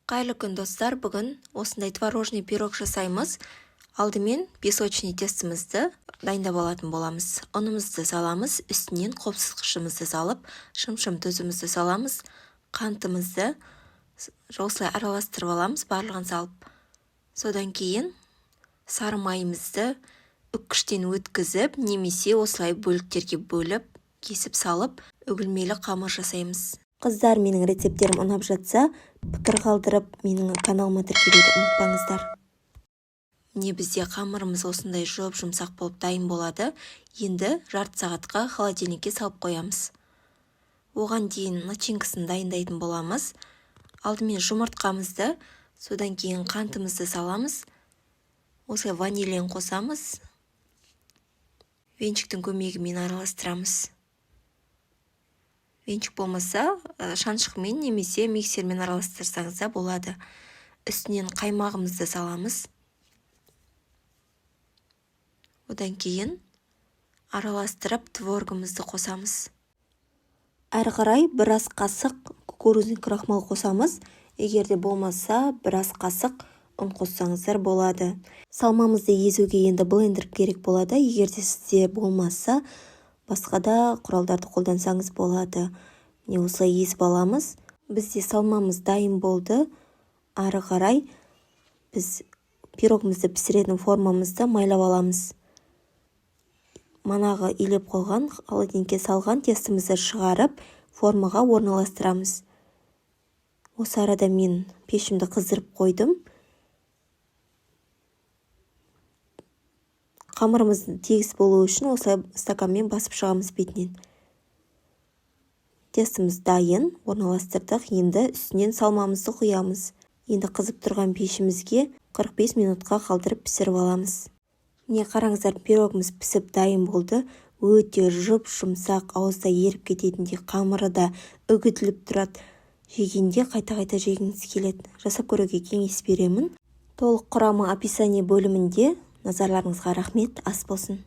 Қайырлы күн достар, бүгін осындай творожный пирог жасаймыз. Алдымен песочный тестімізді дайындап алатын боламыз. Ұнымызды саламыз, үстінен қопсытқышымызды салып, шым-шым тұзымызды саламыз, қантымызды осылай араластырып аламыз, барлығын салып. Содан кейін сары майымызды үккіштен өткізіп, немесе осылай бөліктерге бөліп, кесіп салып, үгілмелі қамыр жасаймыз. Қыздар, менің рецептерім ұнап жатса, пікір қалдырып, менің каналыма тіркелуді ұмытпаңыздар. Міне бізде қамырымыз осындай жұмсақ болып дайын болады. Енді жарты сағатқа холодильникке салып қоямыз. Оған дейін начинкасын дайындайтын боламыз. Алдымен жұмыртқамызды, содан кейін қантымызды саламыз. Осылай ванилин қосамыз. Венчиктің көмегімен араластырамыз. Венчик болмаса, шаншықмен немесе миксермен араластырсаңыз да болады. Үстінен қаймағымызды саламыз. Одан кейін араластырып творогымызды қосамыз. Әрі қарай біраз қасық кукурузный крахмал қосамыз. Егерде болмаса, біраз қасық ұн қоссаңыздар болады. Салмамызды езуге енді блендер керек болады. Егерде сізде болмаса, басқа да құралдарды қолдансаңыз болады. Міне осылай езіп аламыз. Бізде салмамыз дайын болды. Ары қарай біз пирогымызды пісіретін формамызды майлап аламыз. Манағы илеп қойған, холодильникке салған тестімізді шығарып, формаға орналастырамыз. Осы арада мен пешімді қыздырып қойдым. Қамырымыздың тегіс болу үшін осылай стаканмен басып шығамыз бетінен. Тестіміз дайын, орналастырдық. Енді үстінен салмамызды құямыз. Енді қызып тұрған пешімізге 45 минутқа қалдырып пісіріп аламыз. Міне қараңыздар, пирогымыз пісіп дайын болды. Өте жұмсақ, ауызда еріп кететіндей, қамыры да үгітіліп тұрады. Жегенде қайта-қайта жегіңіз келеді. Жасап көруге кеңес беремін. Толық құрамы описание бөлімінде. Назарларыңызға рахмет, ас болсын.